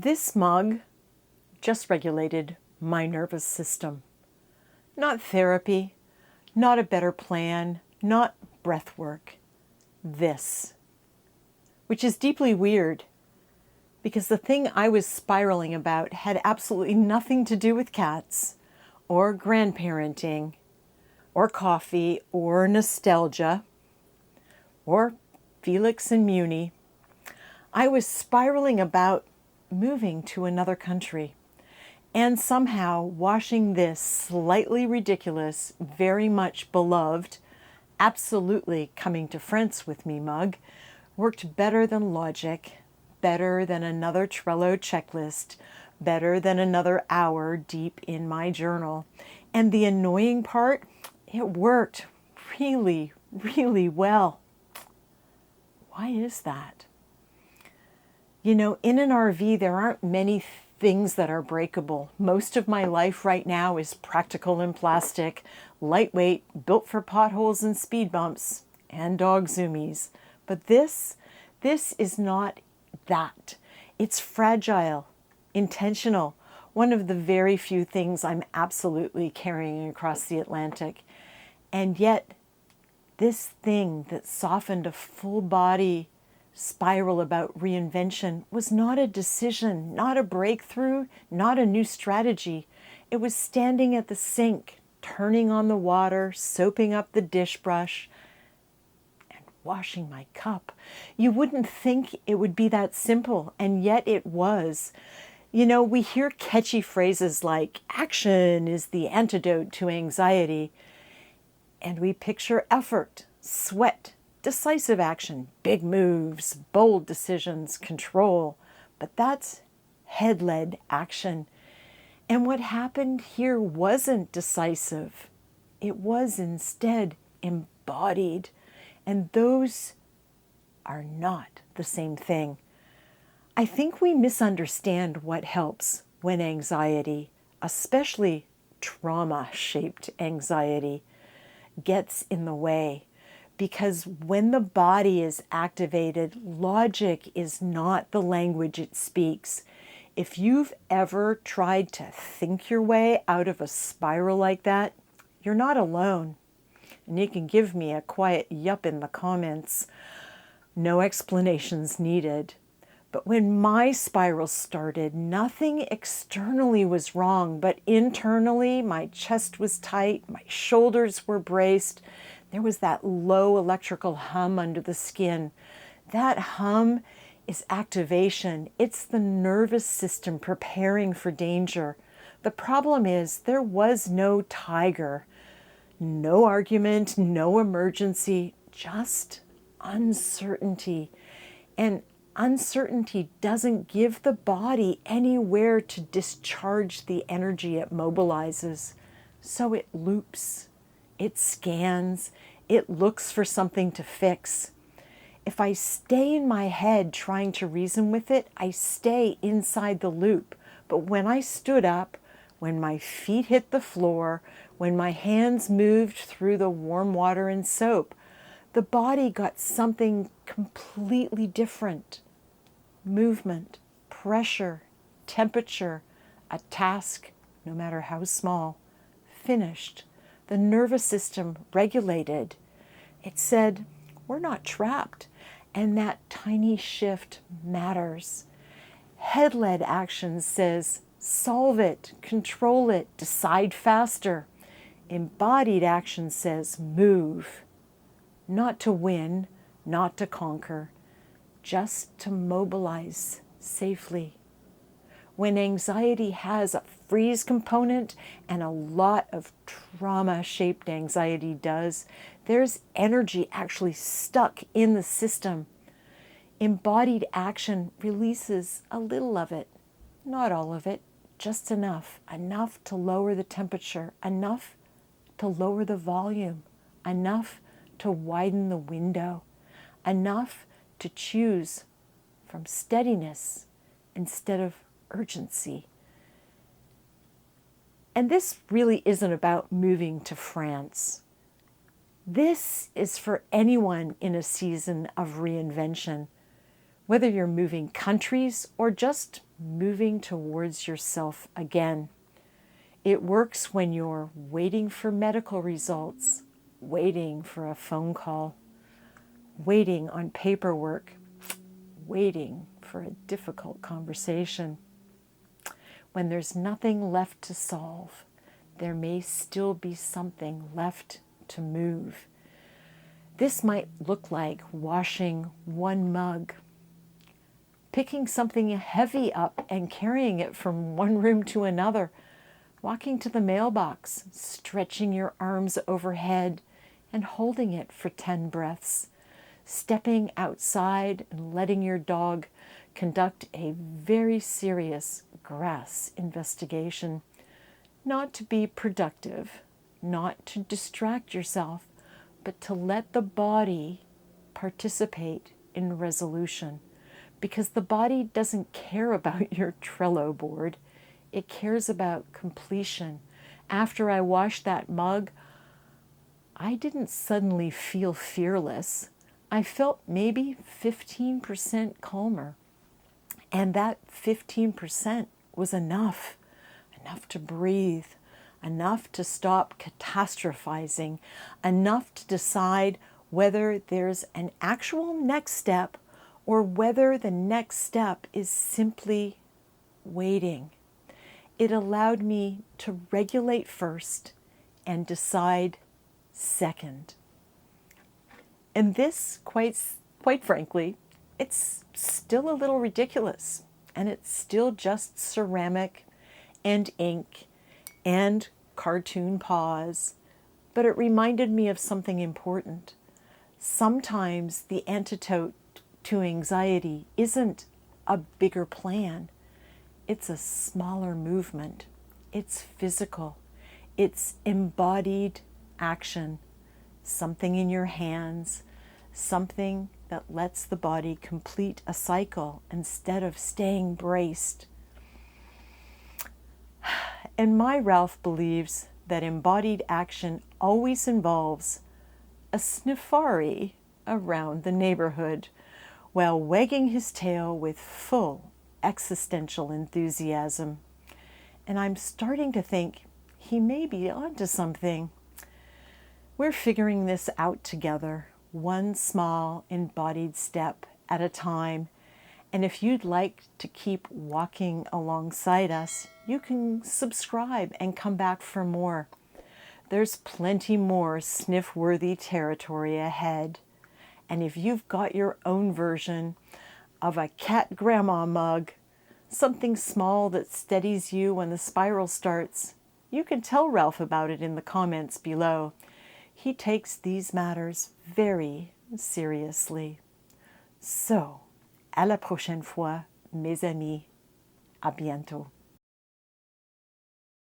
This mug just regulated my nervous system. Not therapy, not a better plan, not breath work. This, which is deeply weird because the thing I was spiraling about had absolutely nothing to do with cats or grandparenting or coffee or nostalgia or Felix and Muni. I was spiraling about moving to another country and somehow washing this slightly ridiculous, very much beloved, absolutely coming to France with me mug worked better than logic, better than another Trello checklist, better than another hour deep in my journal. And the annoying part, it worked really, really well. Why is that? You know, in an RV, there aren't many things that are breakable. Most of my life right now is practical and plastic, lightweight, built for potholes and speed bumps, and dog zoomies. But this is not that. It's fragile, intentional, one of the very few things I'm absolutely carrying across the Atlantic. And yet, this thing that softened a full body spiral about reinvention was not a decision, not a breakthrough, not a new strategy. It was standing at the sink, turning on the water, soaping up the dish brush, and washing my cup. You wouldn't think it would be that simple, and yet it was. You know, we hear catchy phrases like, action is the antidote to anxiety, and we picture effort, sweat, decisive action, big moves, bold decisions, control. But that's head-led action. And what happened here wasn't decisive. It was instead embodied. And those are not the same thing. I think we misunderstand what helps when anxiety, especially trauma-shaped anxiety, gets in the way. Because when the body is activated, logic is not the language it speaks. If you've ever tried to think your way out of a spiral like that, you're not alone. And you can give me a quiet yup in the comments. No explanations needed. But when my spiral started, nothing externally was wrong, but internally, my chest was tight, my shoulders were braced. There was that low electrical hum under the skin. That hum is activation. It's the nervous system preparing for danger. The problem is there was no tiger, no argument, no emergency, just uncertainty. And uncertainty doesn't give the body anywhere to discharge the energy it mobilizes. So it loops. It scans, it looks for something to fix. If I stay in my head trying to reason with it, I stay inside the loop. But when I stood up, when my feet hit the floor, when my hands moved through the warm water and soap, the body got something completely different. Movement, pressure, temperature, a task, no matter how small, finished. The nervous system regulated. It said, we're not trapped. And that tiny shift matters. Head-led action says, solve it, control it, decide faster. Embodied action says, move. Not to win, not to conquer, just to mobilize safely. When anxiety has a freeze component, and a lot of trauma-shaped anxiety does, there's energy actually stuck in the system. Embodied action releases a little of it, not all of it, just enough to lower the temperature, enough to lower the volume, enough to widen the window, enough to choose from steadiness instead of urgency. And this really isn't about moving to France. This is for anyone in a season of reinvention, whether you're moving countries or just moving towards yourself again. It works when you're waiting for medical results, waiting for a phone call, waiting on paperwork, waiting for a difficult conversation. When there's nothing left to solve, there may still be something left to move. This might look like washing one mug, picking something heavy up and carrying it from one room to another, walking to the mailbox, stretching your arms overhead and holding it for 10 breaths, stepping outside and letting your dog conduct a very serious grass investigation, not to be productive, not to distract yourself, but to let the body participate in resolution, because the body doesn't care about your Trello board. It cares about completion. After I washed that mug, I didn't suddenly feel fearless. I felt maybe 15% calmer. And that 15% was enough to breathe, enough to stop catastrophizing, enough to decide whether there's an actual next step or whether the next step is simply waiting. It allowed me to regulate first and decide second. And this, quite frankly, it's still a little ridiculous, and it's still just ceramic and ink and cartoon paws, but it reminded me of something important. Sometimes the antidote to anxiety isn't a bigger plan. It's a smaller movement. It's physical. It's embodied action. Something in your hands, something that lets the body complete a cycle instead of staying braced. And my Ralph believes that embodied action always involves a sniffari around the neighborhood while wagging his tail with full existential enthusiasm. And I'm starting to think he may be onto something. We're figuring this out together, one small embodied step at a time. And if you'd like to keep walking alongside us, you can subscribe and come back for more. There's plenty more sniff-worthy territory ahead. And if you've got your own version of a cat grandma mug, something small that steadies you when the spiral starts, you can tell Ralph about it in the comments below. He takes these matters very seriously. So, à la prochaine fois, mes amis. À bientôt.